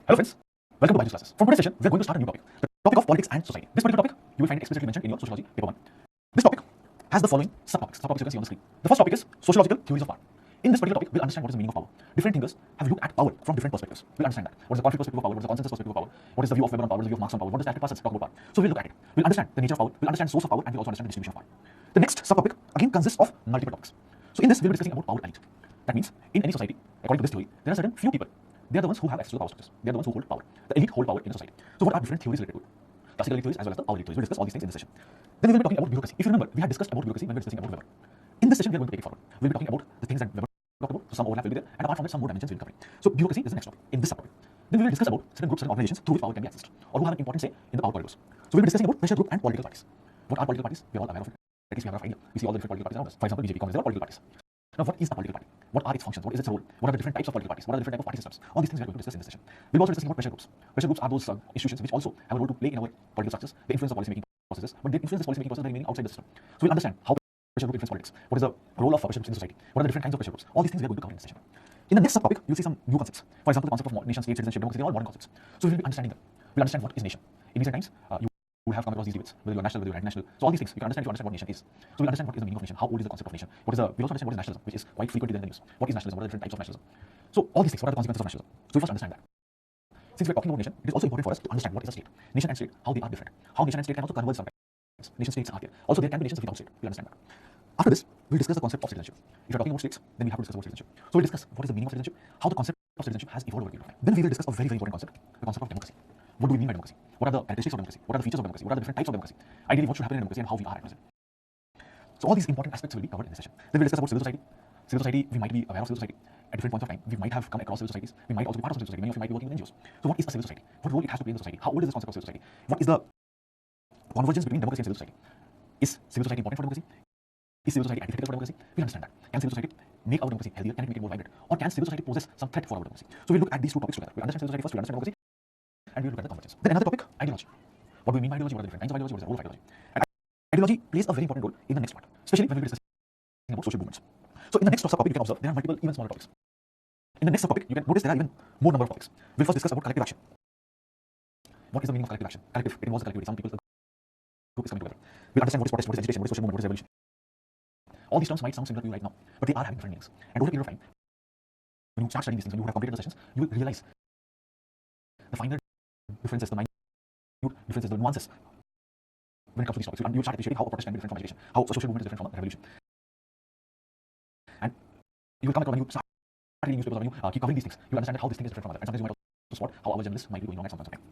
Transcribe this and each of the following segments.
Hello friends, welcome to Biology classes. From today's session, we are going to start a new topic, the topic of politics and society. This particular topic, you will find it explicitly mentioned in your Sociology paper 1. This topic has the following subtopics. Subtopics you can see on the screen. The first topic is sociological theories of power. In this particular topic, we'll understand what is the meaning of power. Different thinkers have looked at power from different perspectives. We'll understand that. What is the conflict perspective of power? What is the consensus perspective of power? What is the view of Weber on power? What is the view of Marx on power? What does the active class talk about power? So we'll look at it. We'll understand the nature of power, we'll understand source of power, and we'll also understand the distribution of power. The next subtopic again consists of multiple topics. So in this, we'll be discussing about power elite. That means in any society, according to this theory, there are certain few people. They are the ones who have access to the power structures. They are the ones who hold power. The elite hold power in a society. So what are different theories related to it? Classical elite theories as well as the power elite theories. We'll discuss all these things in this session. Then we will be talking about bureaucracy. If you remember, we had discussed about bureaucracy when we were discussing about Weber. In this session, we are going to take it forward. We'll be talking about the things that Weber talked about. So some overlap will be there, and apart from that, some more dimensions we'll be covering. So bureaucracy is the next topic in this subtopic. Then we will discuss about certain groups, certain organizations through which power can be accessed, or who have an important say in the power corridors. So we'll be discussing about pressure group and political parties. What are political parties? We are all aware of it. At least we have a rough idea. We see all the different political parties around us. For example, BJP, Congress, they are all political parties. Now, what is a political party? What are its functions? What is its role? What are the different types of political parties? What are the different types of party systems? All these things we are going to discuss in this session. We'll also discuss about pressure groups. Pressure groups are those institutions which also have a role to play in our political structures. They influence the policy making processes, but they influence the policy making process by remaining outside the system. So we'll understand how pressure group influence politics. What is the role of pressure groups in society? What are the different kinds of pressure groups? All these things we are going to cover in this session. In the next subtopic, you'll see some new concepts. For example, the concept of nation state, citizenship, democracy, they are all modern concepts. So we'll be understanding them. We'll understand what is nation. In recent times, you will have come across these debates, whether you're national, whether you're international. So all these things you can understand if you understand what nation is. So we'll understand what is the meaning of nation, how old is the concept of nation, we'll also understand what is nationalism, which is quite frequently in the news. What is nationalism? What are the different types of nationalism? So all these things, what are the consequences of nationalism? So we first understand that. Since we're talking about nation, it is also important for us to understand what is a state. Nation and state, how they are different. How nation and state can also converge sometimes. Nation states are there. Also there can be nations without state. We'll understand that. After this, we'll discuss the concept of citizenship. If you're talking about states, then we have to discuss about citizenship. So we'll discuss what is the meaning of citizenship, how the concept of citizenship has evolved over the period of time. Then we will discuss a very, very important concept, the concept of democracy. What do we mean by democracy? What are the characteristics of democracy? What are the features of democracy? What are the different types of democracy? Ideally, what should happen in democracy and how we are at present. So all these important aspects will be covered in this session. Then we'll discuss about civil society. Civil society, we might be aware of civil society at different points of time. We might have come across civil societies. We might also be part of civil society. Many of you might be working with NGOs. So what is a civil society? What role it has to play in the society? How old is this concept of civil society? What is the convergence between democracy and civil society? Is civil society important for democracy? Is civil society antithetical for democracy? We'll understand that. Can civil society make our democracy healthier? Can it make it more vibrant? Or can civil society poses some threat for our democracy? So we'll look at these two topics together. We'll understand civil society first, we'll understand democracy, and we'll look at the convergence. Then another topic, ideology. What do we mean by ideology? What are the different kinds of ideology? What is the role of ideology? And ideology plays a very important role in the next part, especially when we're discussing about social movements. So in the next subtopic, you can observe there are multiple, even smaller topics. In the next subtopic, you can notice there are even more number of topics. We'll first discuss about collective action. What is the meaning of collective action? Collective, it involves collectivity. Some people, group is coming together. We'll understand what is protest, what is agitation, what is social movement, what is revolution. All these terms might sound similar to you right now, but they are having different meanings. And over a period of time, when you start studying these things, when you have completed the sessions, you will realize the finer differences, the minute differences, the nuances when it comes to these topics. You will start appreciating how a protest can be different from agitation, how a social movement is different from a revolution. And you will come across when you start reading newspapers, when you keep covering these things, you will understand that how this thing is different from others. And sometimes you might also spot how our journalists might be going wrong at some point of time.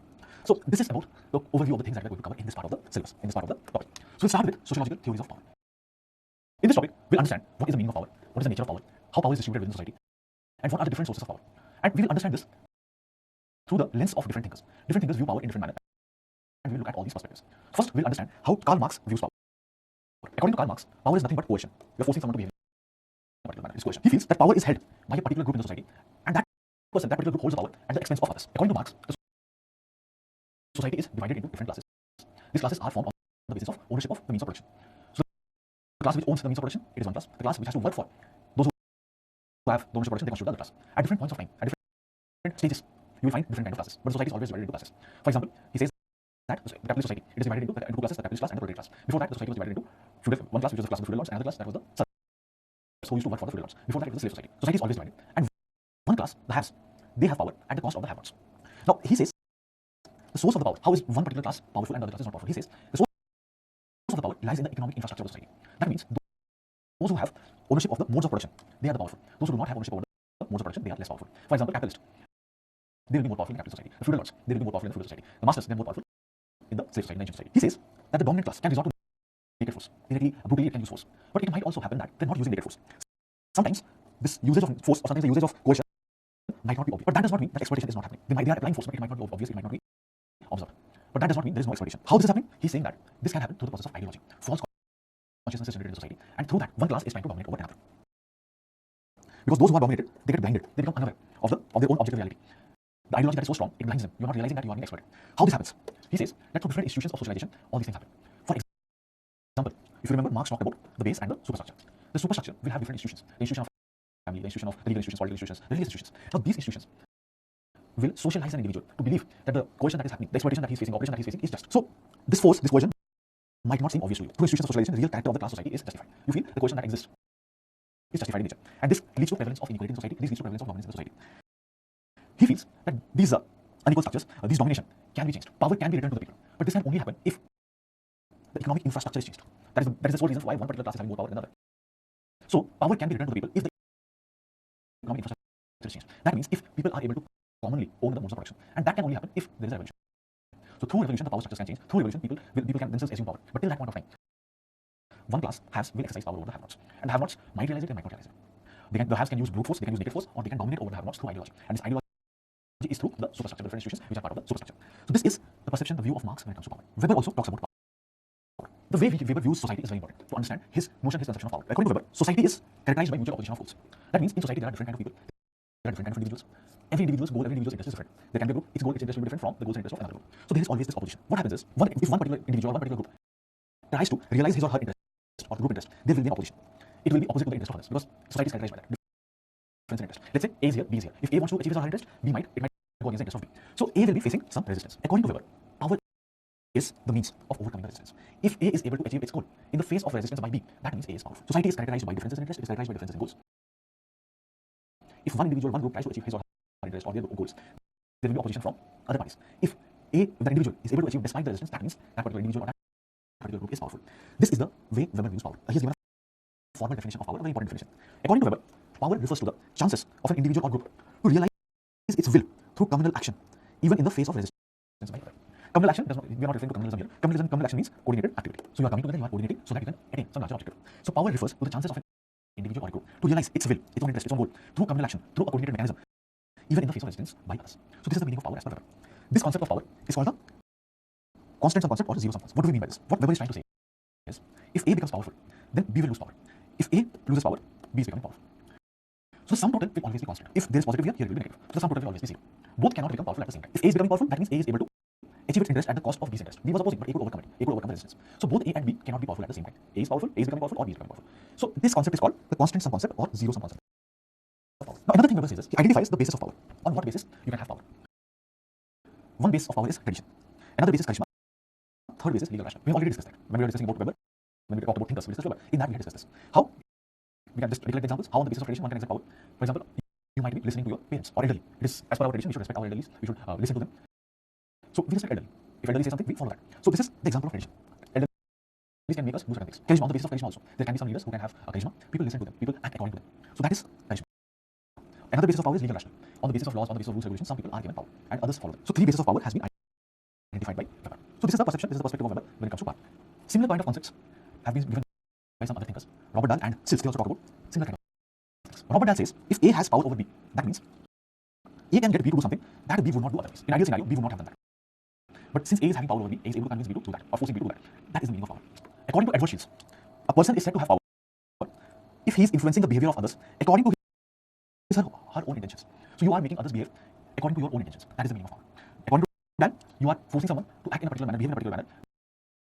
So this is about the overview of the things that we're going to cover in this part of the syllabus, in this part of the topic. So we'll start with sociological theories of power. In this topic, we'll understand what is the meaning of power, what is the nature of power, how power is distributed within society, and what are the different sources of power. And we will understand this through the lens of different thinkers. Different thinkers view power in different manners, and we will look at all these perspectives. First, we'll understand how Karl Marx views power. According to Karl Marx, power is nothing but coercion. We are forcing someone to behave in a particular manner. It's coercion. He feels that power is held by a particular group in the society, and that person, that particular group holds the power at the expense of others. According to Marx, the society is divided into different classes. These classes are formed on the basis of ownership of the means of production. The class which owns the means of production, it is one class. The class which has to work for those who have the ownership of production, they constitute the other class. At different points of time, at different stages, you will find different kinds of classes. But the society is always divided into classes. For example, he says that the capitalist society, it is divided into two classes, the capitalist class and the proletariat class. Before that, the society was divided into feudal, one class which was the class of the feudal lords, and another class that was the serfs who used to work for the feudal lords. Before that, it was the slave society. Society is always divided. And one class, the haves, they have power at the cost of the have-nots. Now, he says the source of the power, how is one particular class powerful and the other class is not powerful? He says the source of the power lies in the economic infrastructure of the society. That means those who have ownership of the modes of production, they are the powerful. Those who do not have ownership over the modes of production, they are less powerful. For example, capitalist, they will be more powerful in the capitalist society. The feudal lords, they will be more powerful in the feudal society. The masters, they are more powerful in the slave society, in the ancient society. He says that the dominant class can resort to naked force. Directly, brutally, it can use force. But it might also happen that they're not using naked force. Sometimes this usage of force or sometimes the usage of coercion might not be obvious. But that does not mean that exploitation is not happening. They are applying force, but it might not be obvious, it might not be observed. But that does not mean there is no exploitation. How this is happening? He's saying that this can happen through the process of ideology. False consciousness is generated in the society, and through that, one class is trying to dominate over another. Because those who are dominated, they get blinded. They become unaware of their own objective reality. The ideology that is so strong, it blinds them. You are not realizing that you are being exploited. How this happens? He says that through different institutions of socialization, all these things happen. For example, if you remember, Marx talked about the base and the superstructure. The superstructure will have different institutions. The institution of family, the institution of the legal institutions, political institutions, the religious institutions. Now, these institutions will socialize an individual to believe that the coercion that is happening, the exploitation that he's facing, the oppression that he's facing is just. So this force, this coercion might not seem obvious to you. Through institutions of socialization, the real character of the class society is justified. You feel the coercion that exists is justified in nature. And this leads to prevalence of inequality in society. This leads to prevalence of dominance in the society. He feels that these unequal structures, these domination can be changed. Power can be returned to the people. But this can only happen if the economic infrastructure is changed. That is the sole reason why one particular class is having more power than another. So power can be returned to the people if the economic infrastructure is changed. That means if people are able to commonly own the modes of production. And that can only happen if there is a revolution. So through revolution, the power structures can change. Through revolution, people can themselves assume power. But till that point of time, one class will exercise power over the have-nots. And the have-nots might realize it, they might not realize it. The haves can use brute force, they can use naked force, or they can dominate over the have-nots through ideology. And this ideology is through the superstructure, the different institutions which are part of the superstructure. So this is the perception, the view of Marx when it comes to power. Weber also talks about power. The way Weber views society is very important to understand his notion, his conception of power. According to Weber, society is characterized by mutual opposition of force. That means in society there are different kinds of people. There are different kinds of individuals. Every individual's goal, every individual's interest is different. There can be a group, its goal, its interest will be different from the goals and interests of another group. So there is always this opposition. What happens is, if one particular individual, one particular group tries to realize his or her interest or group interest, there will be an opposition. It will be opposite to the interest of others because society is characterized by that difference in interest. Let's say A is here, B is here. If A wants to achieve his or her interest, it might go against the interest of B. So A will be facing some resistance. According to Weber, power is the means of overcoming the resistance. If A is able to achieve its goal in the face of resistance by B, that means A is powerful. Society is characterized by differences in interest, it is characterized by differences in goals. If one individual, one group tries to achieve his or her interest or their goals, there will be opposition from other parties. If the individual is able to achieve despite the resistance, that means that particular individual or that particular group is powerful. This is the way Weber views power. He has given a formal definition of power, a very important definition. According to Weber, power refers to the chances of an individual or group to realize its will through communal action, even in the face of resistance by others. Communal action does not, we are not referring to communalism here. Communal action means coordinated activity. So you are coming together, you are coordinating so that you can attain some larger objective. So power refers to the chances of an individual or a group to realize its will, its own interest, its own goal through communal action, through a coordinated mechanism, even in the face of resistance by others. So this is the meaning of power as per Weber. This concept of power is called the constant sum concept or zero sum concept. What do we mean by this? What Weber is trying to say is, if A becomes powerful, then B will lose power. If A loses power, B is becoming powerful. So the sum total will always be constant. If there is positive here, here it will be negative. So the sum total will always be zero. Both cannot become powerful at the same time. If A is becoming powerful, that means A is able to achieve its interest at the cost of B's interest. B was opposing, but A could overcome it. A could overcome the resistance. So both A and B cannot be powerful at the same time. A is powerful, A is becoming powerful, or B is becoming powerful. So this concept is called the constant sum concept or zero sum concept. Now another thing Weber says is, he identifies the basis of power. On what basis you can have power? One basis of power is tradition. Another basis is charisma. Third basis is legal rationale. We have already discussed that. When we were discussing about Weber, when we talked about thinkers, we discussed Weber. In that we had discussed this. How? We can just recollect examples. How on the basis of tradition one can exert power. For example, you might be listening to your parents or elderly. It is as per our tradition, we should respect our elderly. We should listen to them. So we respect elderly. If elderly say something, we follow that. So this is the example of tradition. Elderly can make us do certain things. Charisma, on the basis of charisma also. There can be some leaders who can have a charisma. People listen to them. People act according to them. So that is charisma. Another basis of power is legal rationale. On the basis of laws, on the basis of rules, regulations, some people are given power and others follow them. So three bases of power has been identified by Weber. So this is the perception, this is the perspective of Weber when it comes to power. Similar kind of concepts have been given by some other thinkers. Robert Dahl and Sills, they also talk about similar kind of things. Robert Dahl says, if A has power over B, that means A can get B to do something that B would not do otherwise. In ideal scenario, B would not have done that. But since A is having power over B, A is able to convince B to do that, or forcing B to do that. That is the meaning of power. According to Edward Shields, a person is said to have power if he is influencing the behavior of others according to his or her own intentions. So you are making others behave according to your own intentions. That is the meaning of power. According to that, you are forcing someone to act in a particular manner, behave in a particular manner,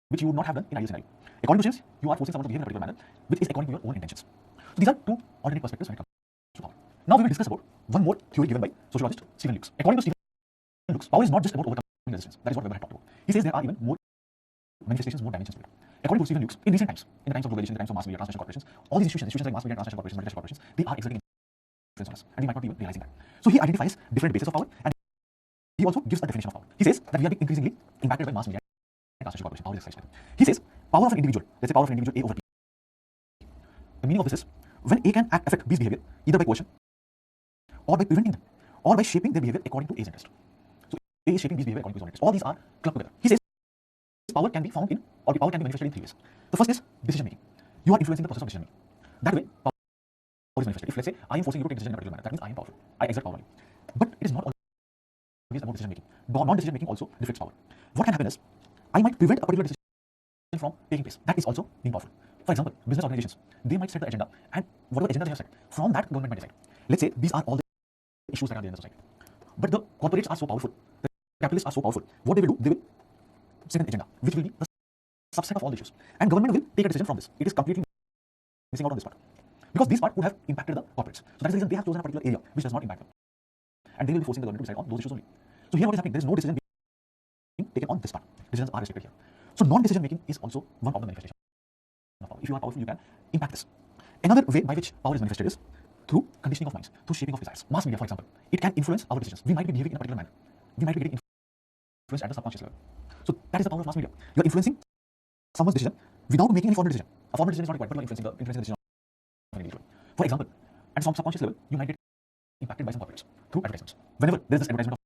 which you would not have done in ideal scenario. According to Shields, you are forcing someone to behave in a particular manner, which is according to your own intentions. So these are two alternate perspectives when it comes to power. Now we will discuss about one more theory given by sociologist Stephen Lukes. According to Stephen Lukes, power is not just about overcoming resistance. That is what Weber had talked about. He says there are even more manifestations, more dimensions to it. According to Stephen Lukes, in recent times, in the times of globalization, in the times of mass media, transnational corporations, all these institutions like mass media, transnational corporations, multinational corporations, they are exerting influence on us, and we might not be even realizing that. So he identifies different bases of power, and he also gives a definition of power. He says that we are being increasingly impacted by mass media and transnational corporations. Power is exercised by them. He says power of an individual, let's say power of an individual A over B. The meaning of this is when A can affect B's behavior either by coercion or by preventing them or by shaping their behavior according to A's interest. So A is shaping B's behavior according to his own interest. All these are clubbed together. He says power can be found in, or power can be manifested in three ways. The first is decision making. You are influencing the process of decision making. That way, power is manifested. If let's say I am forcing you to take decision in a particular manner, that means I am powerful. I exert power on you. But it is not always about decision making. Non-decision making also reflects power. What can happen is I might prevent a particular decision from taking place. That is also being powerful. For example, business organizations, they might set the agenda, and whatever agenda they have set, from that government might decide. Let's say these are all the issues that are there in the society. But the corporates are so powerful, the capitalists are so powerful. What they will do, they will set an agenda, which will be the subset of all the issues. And government will take a decision from this. It is completely missing out on this part. Because this part would have impacted the corporates. So that is the reason they have chosen a particular area which does not impact them. and they will be forcing the government to decide on those issues only. So here what is happening? There is no decision being taken on this part. Decisions are restricted here. So non-decision making is also one of the manifestations of power. If you are powerful, you can impact this. Another way by which power is manifested is through conditioning of minds, through shaping of desires. Mass media, for example, it can influence our decisions. We might be behaving in a particular manner. We might be getting influenced at the subconscious level. So that is the power of mass media. You are influencing someone's decision without making any formal decision. A formal decision is not required, but you are influencing the decision of an individual. For example, at some subconscious level, you might get impacted by some corporates through advertisements. Whenever there is this advertisement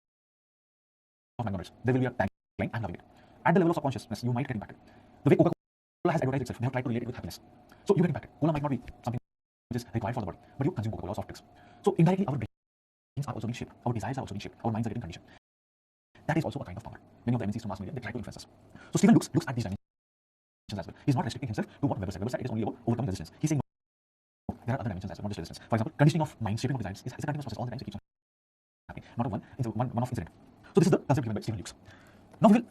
of McDonald's, there will be a tagline, I'm loving it. At the level of subconsciousness, you might get impacted. The way Coca-Cola has advertised itself, they have tried to relate it with happiness. So you get impacted. Cola might not be something which is required for the body, but you consume Coca-Cola or soft drinks. So indirectly, our brains are also being shaped. Our desires are also being shaped. Our minds are getting conditioned. That is also a kind of power. Many of the MNCs to mass media, they try to influence us. So Stephen looks at these dimensions as well. He's not restricting himself to what Weber said. Weber said it is only about overcoming resistance. He's saying no, there are other dimensions as well, not just resistance. For example, conditioning of mind, shaping of desires is a continuous process all the time. It keeps on happening, not one-off incident. So this is the concept given by Stephen Lukes. Now we will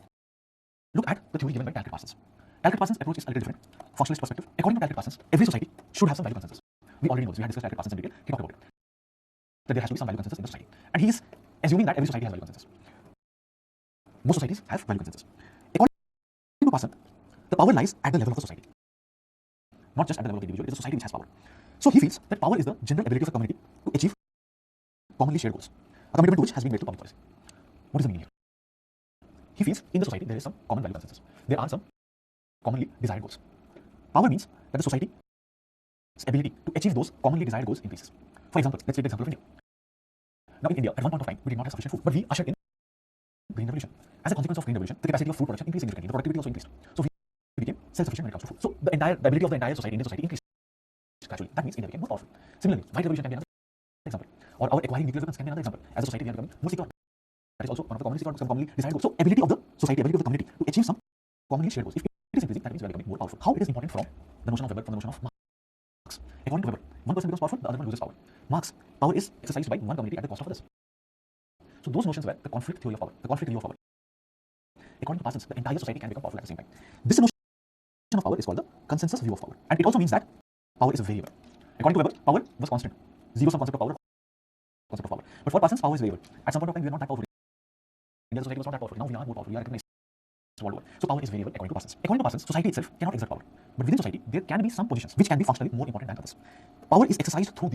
look at the theory given by Talcott Parsons. Talcott Parsons' approach is a little different. Functionalist perspective. According to Talcott Parsons, every society should have some value consensus. We already know this. We had discussed Talcott Parsons in detail. He talked about it. That there has to be some value consensus in the society. And he is assuming that every society has value consensus. Most societies have value consensus. According to Parsons, the power lies at the level of the society. Not just at the level of the individual, it is a society which has power. So he feels that power is the general ability of a community to achieve commonly shared goals. A commitment to which has been made to public policy. What is the meaning here? He feels in the society there is some common value consensus. There are some commonly desired goals. Power means that the society's ability to achieve those commonly desired goals increases. For example, let's take the example of India. Now in India, at one point of time, we did not have sufficient food, but we ushered in green revolution. As a consequence of green revolution, the capacity of food production increased significantly. The productivity also increased. So we became self-sufficient when it comes to food. So the ability of the entire society, Indian society, increased gradually. That means India became more powerful. Similarly, white revolution can be another example. Or our acquiring nuclear weapons can be another example. As a society, we are becoming more secure. That is also one of the commonly desired goals. So ability of the society, ability of the community to achieve some commonly shared goals. If it is increasing, that means we are becoming more powerful. How it is important from the notion of Weber, from the notion of Marx. According to Weber, one person becomes powerful, the other one loses power. Marx, power is exercised by one community at the cost of others. So those notions were the conflict theory of power, the conflict theory of power. According to Parsons, the entire society can become powerful at the same time. This notion of power is called the consensus view of power, and it also means that power is variable. According to Weber, power was constant, zero-sum concept of power, concept of power. But for Parsons, power is variable. At some point of time, we are not that powerful. Indian society was not that powerful. Now we are more powerful. We are recognized world over. So power is variable according to Parsons. According to Parsons, society itself cannot exert power, but within society there can be some positions which can be functionally more important than others. Power is exercised through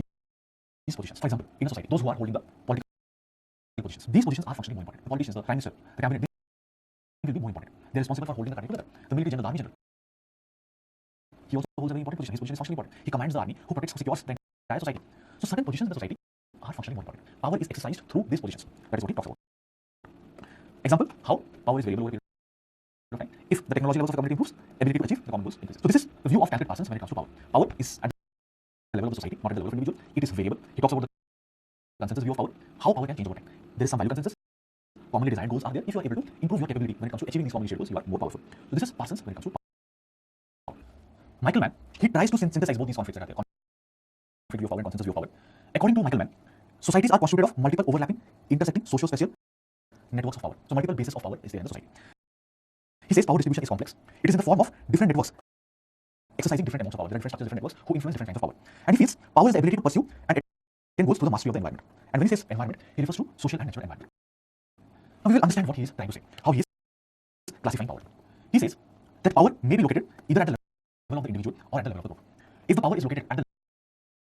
these positions. For example, in a society, those who are holding the political positions, these positions are functionally more important. The politicians, the prime minister, the cabinet, they will be more important. They are responsible for holding the country together. The military general, the army general, he also holds a very important position. His position is functionally important. He commands the army, who protects, who secures the entire society. So certain positions in the society are functionally more important. Power is exercised through these positions. That is what he talks about. Example, how power is variable over a period of time. If the technology levels of a community improves, ability to achieve the common goals increases. So this is the view of Talcott Parsons when it comes to power. Power is at the level of the society, not at the level of an individual. It is variable. He talks about the consensus view of power, how power can change over time. There is some value consensus. Commonly desired goals are there. If you are able to improve your capability when it comes to achieving these commonly shared goals, you are more powerful. So this is Parsons when it comes to power. Michael Mann, he tries to synthesize both these conflicts that are there. Conflict view of power and consensus view of power. According to Michael Mann, societies are constituted of multiple overlapping, intersecting socio-spatial networks of power. So multiple bases of power is there in the society. He says power distribution is complex. It is in the form of different networks exercising different amounts of power. There are different structures, different networks who influence different kinds of power. And he feels power is the ability to pursue and attain goals through the mastery of the environment. And when he says environment, he refers to social and natural environment. Now we will understand what he is trying to say, how he is classifying power. He says that power may be located either at the level of the individual or at the level of the group. If the power is located at the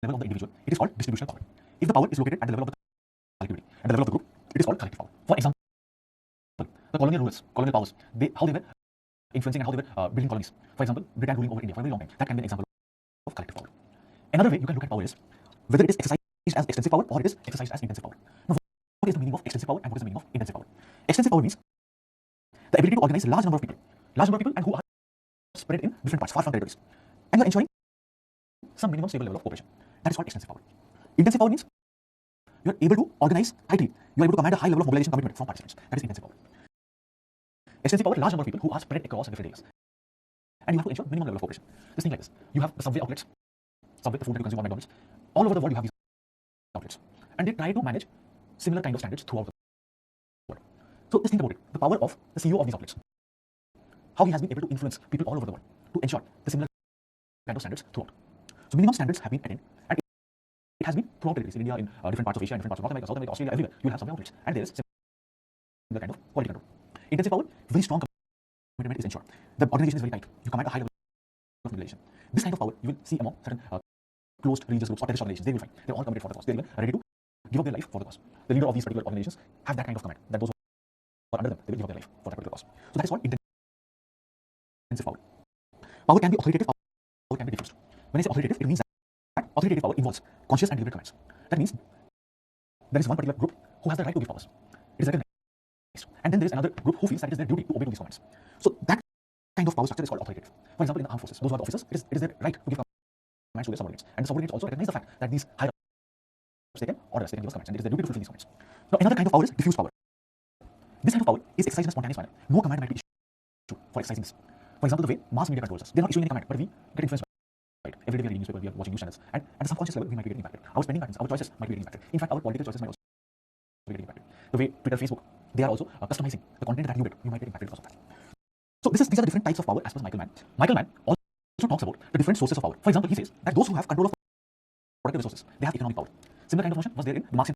level of the individual, it is called distributional power. If the power is located at the level of the collectivity, at the level of the group, it is called collective power. For example, the colonial rulers, colonial powers, how they were influencing and how they were building colonies. For example, Britain ruling over India for a very long time. That can be an example of collective power. Another way you can look at power is whether it is exercised as extensive power or it is exercised as intensive power. Now, what is the meaning of extensive power and what is the meaning of intensive power? Extensive power means the ability to organize a large number of people, and who are spread in different parts, far from territories, and you are ensuring some minimum stable level of cooperation. That is called extensive power. Intensive power means you are able to organize tightly. You are able to command a high level of mobilization commitment from participants. That is intensive power. Extensive power, large number of people who are spread across different areas, and you have to ensure minimum level of cooperation. Just think like this: you have the subway outlets, subway, the food that you consume on McDonald's. All over the world, you have these outlets, and they try to manage similar kind of standards throughout the world. So just think about it: the power of the CEO of these outlets, how he has been able to influence people all over the world to ensure the similar kind of standards throughout. So minimum standards have been attained, and It has been throughout territories in India, in different parts of Asia, in different parts of North America, South America, Australia, everywhere. You'll have some outlets, and there is similar kind of quality control. Intensive power, very strong commitment is ensured. The organization is very tight. You command a high level of regulation. This kind of power you will see among certain closed religious groups or terrorist organizations. They will find they're all committed for the cause. They're even ready to give up their life for the cause. The leader of these particular organizations have that kind of command that those who are under them, they will give up their life for that particular cause. So that is called intensive power. Power can be authoritative, power can be diffused. When I say authoritative, it means that authoritative power involves conscious and deliberate commands. That means there is one particular group who has the right to give powers. It is recognized. And then there is another group who feels that it is their duty to obey to these commands. So that kind of power structure is called authoritative. For example, in the armed forces, those who are the officers, it is their right to give commands to their subordinates. And the subordinates also recognize the fact that these higher ups, they can order us, they can give us commands, and it is their duty to fulfill these commands. Now, another kind of power is diffuse power. This kind of power is exercised in a spontaneous manner. No command might be issued for exercising this. For example, the way mass media controls us. They are not issuing any command, but we get influenced by it. Every day we are reading newspaper, we are watching news channels, and at a subconscious level, we might be getting impacted. Our spending patterns, our choices might be getting impacted. In fact, our political choices might also be getting impacted. The way Twitter, Facebook, they are also customizing the content that you get. You might get impacted because of that. So these are the different types of power as per Michael Mann. Michael Mann also talks about the different sources of power. For example, he says that those who have control of productive resources, they have economic power. Similar kind of notion was there in the Marxian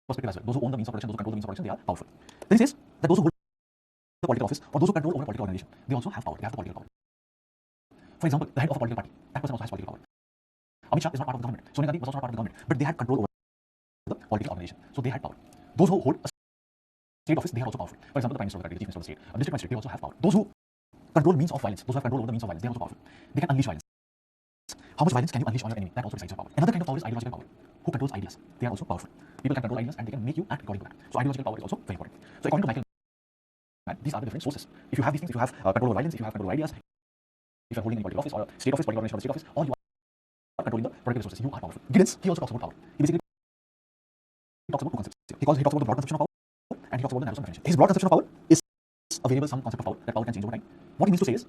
perspective as well. Those who own the means of production, those who control the means of production, they are powerful. Then he says that those who hold the political office or those who control over a political organization, they also have power. They have the political power. For example, the head of a political party, that person also has political power. Amit Shah is not part of the government. Sonia Gandhi was also not part of the government, but they had control over the political organization, so they had power. Those who hold a state office, they are also powerful. For example, the prime minister of the country, the chief minister of the state, a district magistrate, they also have power. Those who control means of violence, those who have control over the means of violence, they are also powerful. They can unleash violence. How much violence can you unleash on your enemy? That also decides your power. Another kind of power is ideological power. Who controls ideas? They are also powerful. People can control ideas and they can make you act according to that. So ideological power is also very important. So according to Michael Mann, these are the different sources. If you have these things, if you have control over violence, if you have control over ideas, if you are holding any political office or a state office, political organization or state office, or you are controlling the political resources, you are powerful. Giddens, he also talks about power. He basically talks about two concepts. He talks about the broad conception of power and he talks about the narrow sum definition. His broad conception of power is a variable sum concept of power, that power can change over time. What he means to say is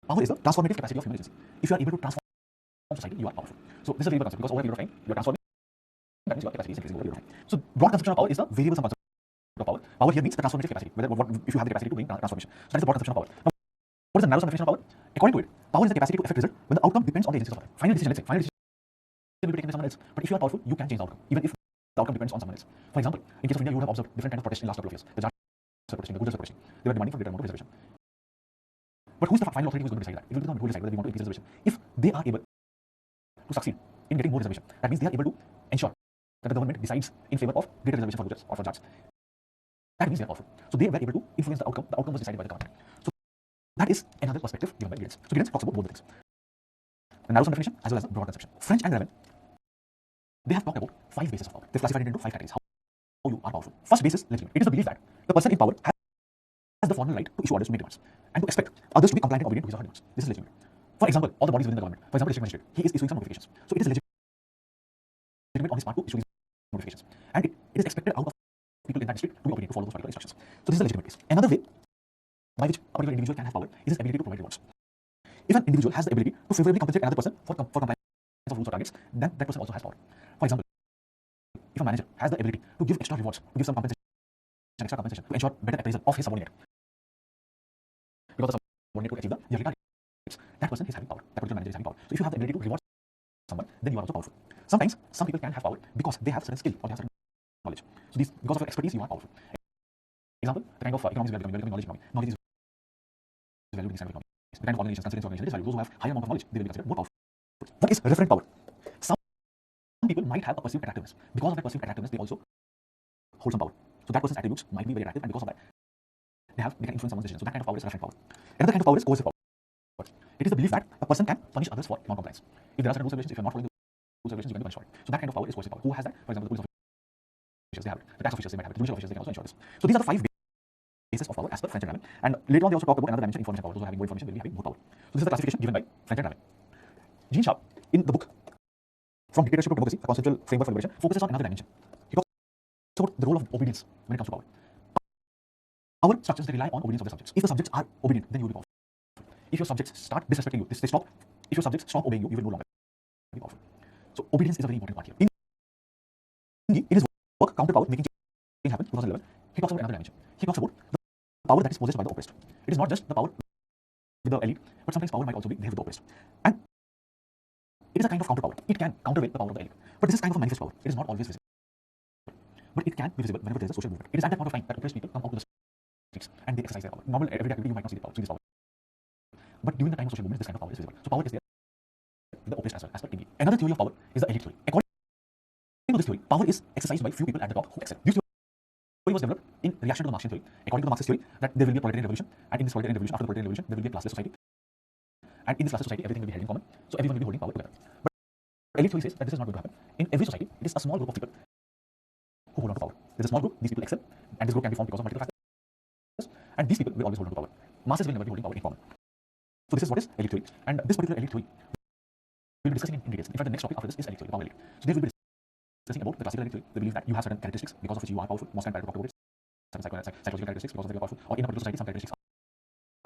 power is the transformative capacity of human agency. If you are able to transform society, you are powerful. So this is a variable concept because over a period of time you are transforming. That means your capacity is increasing over a period of time. So broad conception of power is the variable sum concept of power. Power here means the transformative capacity. If you have the capacity to bring transformation. So that is the broad conception of power. Now, what is the narrow sum definition of power? According to it, power is the capacity to effect result when the outcome depends on the agencies of others. Final decision, let's say, final decision will be taken by someone else. But if you are powerful, you can change the outcome, even if the outcome depends on someone else. For example, in case of India, you would have observed different kinds of protests in the last couple of years. The Jats were protesting, the Gujars were protesting. They were demanding for greater amount of reservation. But who is the final authority who is going to decide that? It will be the government who will decide whether they want to increase reservation. If they are able to succeed in getting more reservation, that means they are able to ensure that the government decides in favor of greater reservation for Gujars or for Jats. That means they are powerful. So they were able to influence the outcome. The outcome was decided by the government. So that is another perspective given by Giddens. So Giddens talks about both the things, the narrow sum definition as well as the broad conception. French and Raven, they have talked about 5 bases of power. They've classified it into 5 categories. How you are powerful. First base is legitimate. It is the belief that the person in power has the formal right to issue orders, to make demands, and to expect others to be compliant and obedient to his or her demands. This is legitimate. For example, all the bodies within the government. For example, district magistrate, he is issuing some notifications. So it is legitimate on his part to issue these notifications, and it is expected out of people in that district to be obedient, to follow those particular instructions. So this is a legitimate case. Another way by which a particular individual can have power is his ability to provide rewards. If an individual has the ability to favorably compensate another person for compliance of rules or targets, then that person also has power. For example, if a manager has the ability to give extra rewards, to give some compensation, extra compensation, to ensure better appraisal of his subordinate, because the subordinate could achieve the yearly targets, that person is having power. That particular manager is having power. So if you have the ability to reward someone, then you are also powerful. Sometimes some people can have power because they have certain skill or they have certain knowledge. So because of your expertise, you are powerful. Example, the kind of economics we are becoming knowledge economy. Knowledge is valued in this kind of economy. The kind of organizations, consulting organizations, is valued. Those who have higher amount of knowledge, they will be considered more powerful. What is referent power? Some people might have a perceived attractiveness. Because of that perceived attractiveness, they also hold some power. So that person's attributes might be very attractive, and because of that, they can influence someone's decision. So that kind of power is referent power. Another kind of power is coercive power. It is the belief that a person can punish others for non-compliance. If there are certain rules and regulations, if you are not following the rules and regulations, you can be punished for it. So that kind of power is coercive power. Who has that? For example, the police officials, they have it. The tax officials, they might have it. The judicial officials, they can also ensure this. So these are the 5 bases of power as per French and Raven. And later on, they also talk about another dimension, information power. Those who are having more information will be having more power. So this is the classification given by French and Raven. Jean Sharp, in the book From Dictatorship to Democracy, a conceptual framework for liberation, focuses on another dimension. He talks about the role of obedience when it comes to power. Power structures, they rely on obedience of the subjects. If the subjects are obedient, then you will be powerful. If your subjects start disrespecting you, if your subjects stop obeying you, you will no longer be powerful. So obedience is a very important part here. In his work, Counter Power, Making Change Happen, 2011, he talks about another dimension. He talks about the power that is possessed by the oppressed. It is not just the power with the elite, but sometimes power might also be there with the oppressed. And It is a kind of counterpower. It can counterweight the power of the elite. But this is kind of a manifest power. It is not always visible. But it can be visible whenever there is a social movement. It is at that point of time that oppressed people come out to the streets and they exercise their power. Normal everyday activity you might not see this power. But during the time of social movement, this kind of power is visible. So power is there with the oppressed as well, as per India. Another theory of power is the elite theory. According to this theory, power is exercised by few people at the top who excel. This theory was developed in reaction to the Marxian theory. According to the Marxist theory, that there will be a proletarian revolution, and in this proletarian revolution, after the proletarian revolution, there will be a classless society. And in this classless society, everything will be held in common. So everyone will be holding power together. But elite theory says that this is not going to happen. In every society, it is a small group of people who hold on to power. There's a small group, these people excel, and this group can be formed because of multiple factors. And these people will always hold on to power. Masses will never be holding power in common. So this is what is elite theory. And this particular elite theory we'll be discussing in details. In fact, the next topic after this is elite theory, power elite. So there will be discussing about the classical elite theory. They believe that you have certain characteristics because of which you are powerful. Most times I talk about it. Certain psychological characteristics because of they are powerful. Or in a particular society, some characteristics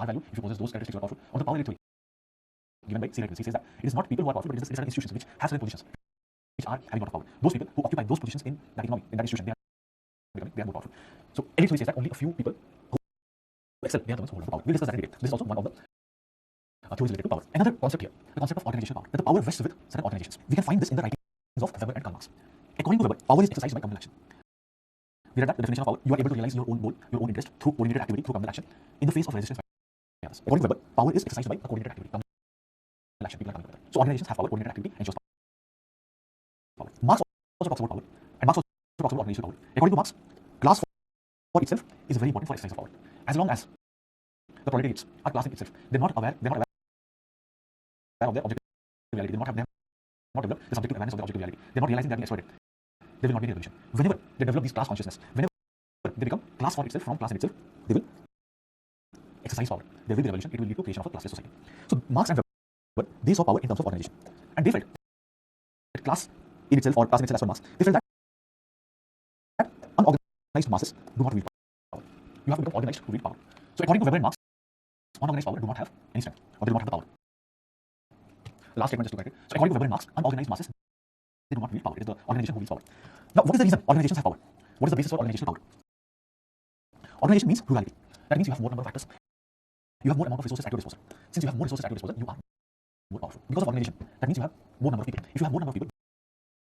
are valued. If you possess those characteristics, you are powerful. On the power elite theory given by C. He says that it is not people who are powerful, but it is certain institutions which have certain positions which are having a lot of power. Those people who occupy those positions in that economy, in that institution, they are more powerful. So elite theory says that only a few people who excel, they are the ones who hold on to power. We'll discuss that in debate. This is also one of the theories related to power. Another concept here, the concept of organizational power, that the power rests with certain organizations. We can find this in the writings of Weber and Karl Marx. According to Weber, power is exercised by communal action. We read that the definition of power, you are able to realize your own goal, your own interest through coordinated activity, through communal action, in the face of resistance by others. According to Weber, power is exercised by a coordinated activity, communal action, people are coming together. So organizations have power, coordinated activity ensures power. Marx also talks about power, and Marx also talks about organizational power. According to Marx, class for itself is very important for exercise of power. As long as the proletariats are class in itself, they're not aware of their objective reality. They have not developed the subjective awareness of the objective reality. They're not realizing they're being exploited. There will not be any revolution. Whenever they develop this class consciousness, whenever they become class for itself, from class in itself, they will exercise power. There will be revolution. It will lead to creation of a classless society. So Marx and Weber, they saw power in terms of organization, and they felt that class in itself, or class in itself as per Marx, they felt that unorganized masses do not wield power. You have to become organized to wield power. So according to Weber and Marx, unorganized power do not have any strength, or they do not have the power. The last statement just to correct it. So according to Weber and Marx, unorganized masses, they do not wield power. It is the organization who wields power. Now, what is the reason organizations have power? What is the basis for organizational power? Organization means plurality. That means you have more number of actors. You have more amount of resources at your disposal. Since you have more resources at your disposal, you are more powerful. Because of organization, that means you have more number of people. If you have more number of people,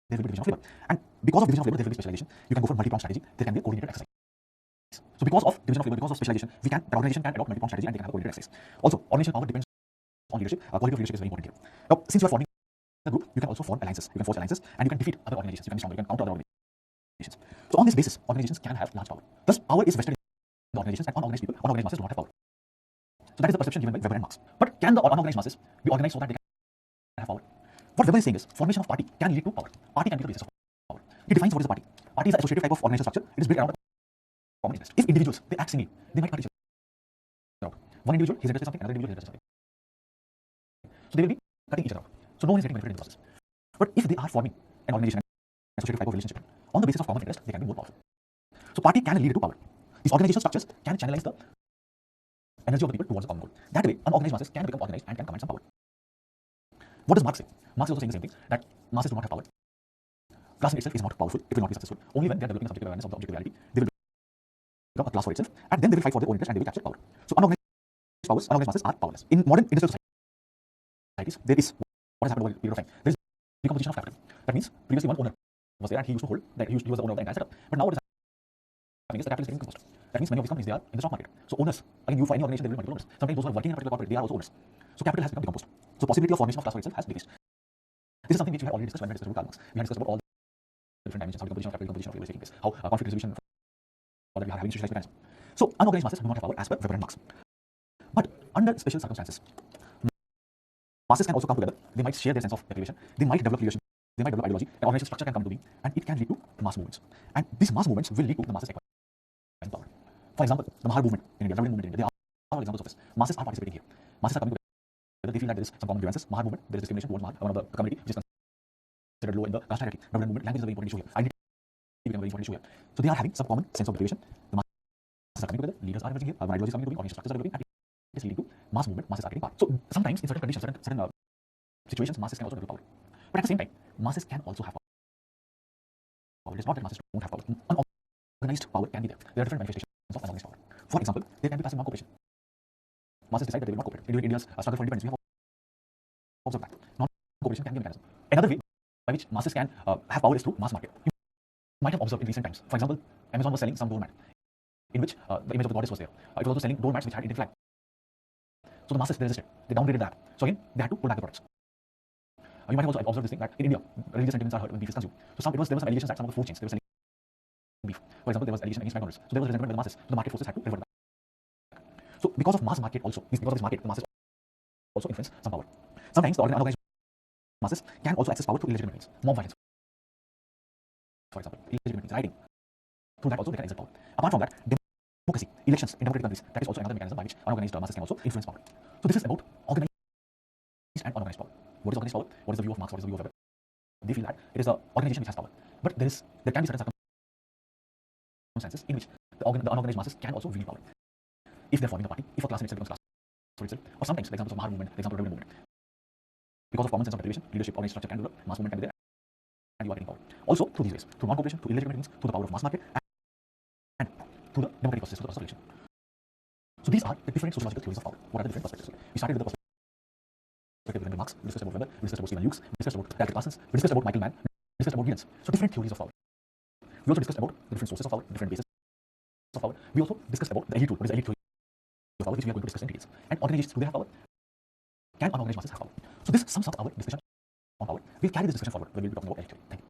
there will be division of labor. And because of division of labor, there will be specialization. You can go for multi-pronged strategy. There can be a coordinated exercise. So because of division of labor, because of specialization, the organization can adopt multi-pronged strategy and they can have a coordinated exercise. Also, organizational power depends on leadership. Quality of leadership is very important here. Now, since you are forming a group, you can also form alliances. You can forge alliances and you can defeat other organizations. You can be stronger. You can counter other organizations. So on this basis, organizations can have large power. Thus, power is vested in the organizations, and unorganized people, unorganized masses do not have power. So that is the perception given by Weber and Marx. But can the unorganized masses be organized so that they can have power? What Weber is saying is, formation of party can lead to power. Party can be the basis of power. He defines what is a party. Party is an associative type of organizational structure. It is built around a common interest. If individuals, they act singly, they might cut each other out. One individual, his interest is something, another individual, his interest is something. So they will be cutting each other out. So no one is getting benefited in the process. But if they are forming an organization, an associative type of relationship, on the basis of common interest, they can be more powerful. So party can lead to power. These organizational structures can channelize the energy of the people towards a common goal. That way, unorganized masses can become organized and can command some power. What does Marx say? Marx is also saying the same thing, that masses do not have power. Class in itself is not powerful. It will not be successful. Only when they are developing a subjective awareness of the objective reality, they will become a class for itself, and then they will fight for their own interest and they will capture power. So unorganized masses are powerless. In modern industrial societies, there is what has happened over a period of time. There is decomposition of capital. That means previously one owner was there and he used to hold that he was the owner of the entire setup. But now what is happening is the capital is getting decomposed. That means many of these companies, they are in the stock market. So owners, again, you for any organization, there will be multiple owners. Sometimes those who are working in a particular corporate, they are also owners. So capital has become decomposed. So possibility of formation of class for itself has decreased. This is something which we have already discussed when we discussed about Karl Marx. We have discussed about all the different dimensions, how decomposition of capital, decomposition of labor is taking place, how conflict resolution, or that we are having socialized mechanism. So unorganized masses do not have power as per Weber and Marx. But under special circumstances, masses can also come together. They might share their sense of deprivation. They might develop leadership. They might develop ideology. An organizational structure can come into being, and it can lead to mass movements. And these mass movements will lead to the masses acquiring power. For example, the Mahar movement in India, Dravidian movement in India, they are examples of this. Masses are participating here. Masses are coming together. They feel that there is some common grievances. Mahar movement, there is discrimination towards Mahar, one of the community which is considered low in the caste hierarchy. Dravidian movement, language is a very important issue here. Identity become a very important issue here. So they are having some common sense of deprivation. The masses are coming together. Leaders are emerging here. Ideologies are coming into being. Organizational structures are developing, and it is leading to mass movement. Masses are getting power. So sometimes in certain conditions, certain situations, masses can also develop power. But at the same time, masses can also have power. It is not that masses don't have power. Unorganized power can be there. There are different manifestations of unorganized power. For example, there can be passive non-cooperation. Masses decide that they will not cooperate. During India's struggle for independence, we have observed that cooperation can be a mechanism. Another way by which masses can have power is through mass market. You might have observed in recent times. For example, Amazon was selling some doormat in which the image of the goddess was there. It was also selling doormats which had Indian flag. So the masses, they resisted. They downgraded the app. So again, they had to pull back the products. You might have also observed this thing that in India, religious sentiments are hurt when beef is consumed. So there were some allegations that some of the food chains, they were selling beef. For example, there was allegation against McDonald's. So there was resentment by the masses. So the market forces had to revert back. So because of mass market also, because of this market, the masses also influence some power. Sometimes the unorganized masses can also access power through illegitimate means. Mob violence, for example, illegitimate means, rioting. Through that also they can exert power. Apart from that, democracy, elections in democratic countries, that is also another mechanism by which unorganized masses can also influence power. So this is about organized and unorganized power. What is organized power? What is the view of Marx? What is the view of Weber? They feel that it is the organization which has power. But there can be certain circumstances in which the unorganized masses can also wield power. If they're forming a party, if a class in itself becomes class for itself, or sometimes the examples of Mahar movement, the example of rebel movement. Because of common sense of derivation, leadership, organized structure can develop, mass movement can be there, and you are getting power. Also through these ways, through non-cooperation, through illegitimate means, through the power of mass market, and through the democratic process, through the process of election. So these are the different sociological theories of power. What are the different perspectives? We started with the perspective of Marx, we discussed about Weber, we discussed about Stephen Hughes, we discussed about Calvin Parsons, we discussed about Michael Mann, we discussed about Giddens. So different theories of power. We also discussed about the different sources of power, different bases of power. We also discussed about the elite rule, what is the elite theory of power, which we are going to discuss in details. And organizations, do they have power? Can unorganized masses have power? So this sums up our discussion on power. We'll carry this discussion forward when we'll be talking about elite theory. Thank you.